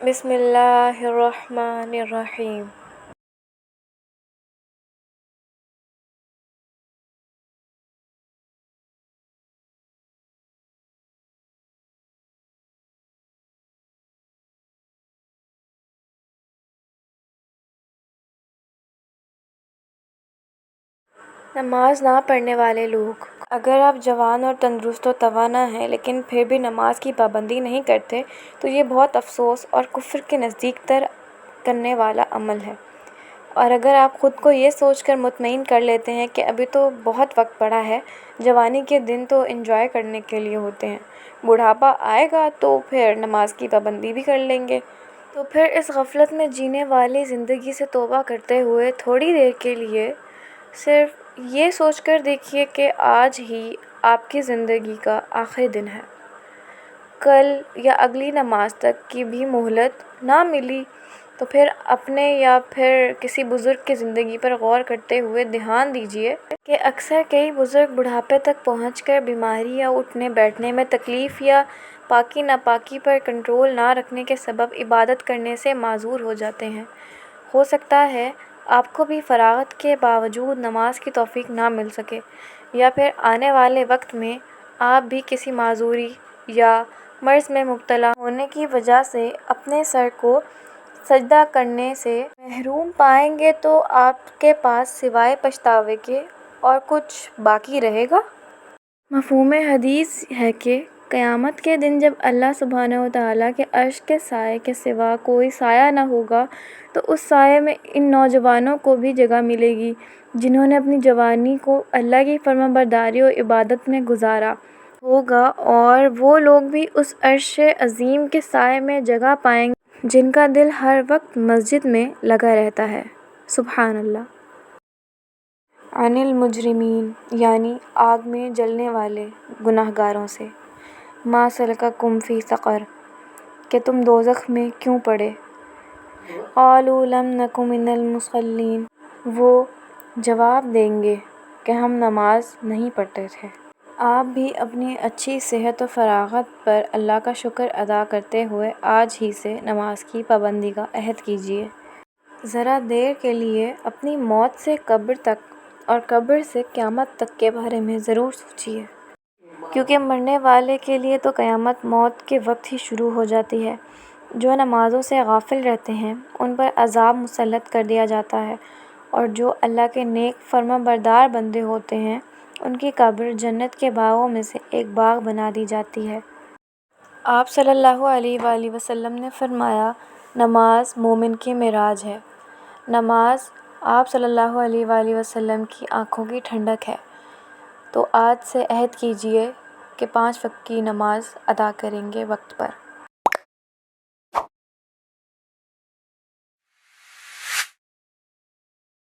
بسم اللہ الرحمن الرحیم۔ نماز نہ پڑھنے والے لوگ، اگر آپ جوان اور تندرست و توانا ہیں لیکن پھر بھی نماز کی پابندی نہیں کرتے تو یہ بہت افسوس اور کفر کے نزدیک تر کرنے والا عمل ہے۔ اور اگر آپ خود کو یہ سوچ کر مطمئن کر لیتے ہیں کہ ابھی تو بہت وقت پڑا ہے، جوانی کے دن تو انجوائے کرنے کے لیے ہوتے ہیں، بڑھاپا آئے گا تو پھر نماز کی پابندی بھی کر لیں گے، تو پھر اس غفلت میں جینے والی زندگی سے توبہ کرتے ہوئے تھوڑی دیر کے لیے صرف یہ سوچ کر دیکھیے کہ آج ہی آپ کی زندگی کا آخری دن ہے۔ کل یا اگلی نماز تک کی بھی مہلت نہ ملی تو پھر اپنے یا پھر کسی بزرگ کی زندگی پر غور کرتے ہوئے دھیان دیجیے کہ اکثر کئی بزرگ بڑھاپے تک پہنچ کر بیماری یا اٹھنے بیٹھنے میں تکلیف یا پاکی ناپاکی پر کنٹرول نہ رکھنے کے سبب عبادت کرنے سے معذور ہو جاتے ہیں۔ ہو سکتا ہے آپ کو بھی فراغت کے باوجود نماز کی توفیق نہ مل سکے، یا پھر آنے والے وقت میں آپ بھی کسی معذوری یا مرض میں مبتلا ہونے کی وجہ سے اپنے سر کو سجدہ کرنے سے محروم پائیں گے، تو آپ کے پاس سوائے پچھتاوے کے اور کچھ باقی رہے گا؟ مفہوم حدیث ہے کہ قیامت کے دن جب اللہ سبحانہ وتعالیٰ کے عرش کے سائے کے سوا کوئی سایہ نہ ہوگا تو اس سائے میں ان نوجوانوں کو بھی جگہ ملے گی جنہوں نے اپنی جوانی کو اللہ کی فرمانبرداری و عبادت میں گزارا ہوگا، اور وہ لوگ بھی اس عرش عظیم کے سائے میں جگہ پائیں گے جن کا دل ہر وقت مسجد میں لگا رہتا ہے۔ سبحان اللہ۔ عن المجرمین، یعنی آگ میں جلنے والے گنہگاروں سے۔ ما سلککم فی سقر، کہ تم دوزخ میں کیوں پڑے؟ قالوا لم نک من المصلین، وہ جواب دیں گے کہ ہم نماز نہیں پڑھتے تھے۔ آپ بھی اپنی اچھی صحت و فراغت پر اللہ کا شکر ادا کرتے ہوئے آج ہی سے نماز کی پابندی کا عہد کیجیے۔ ذرا دیر کے لیے اپنی موت سے قبر تک اور قبر سے قیامت تک کے بارے میں ضرور سوچیے، کیونکہ مرنے والے کے لیے تو قیامت موت کے وقت ہی شروع ہو جاتی ہے۔ جو نمازوں سے غافل رہتے ہیں ان پر عذاب مسلط کر دیا جاتا ہے، اور جو اللہ کے نیک فرمانبردار بندے ہوتے ہیں ان کی قبر جنت کے باغوں میں سے ایک باغ بنا دی جاتی ہے۔ آپ صلی اللہ علیہ وآلہ وسلم نے فرمایا، نماز مومن کی معراج ہے۔ نماز آپ صلی اللہ علیہ وآلہ وسلم کی آنکھوں کی ٹھنڈک ہے۔ تو آج سے عہد کیجیے کہ 5 وقت کی نماز ادا کریں گے وقت پر۔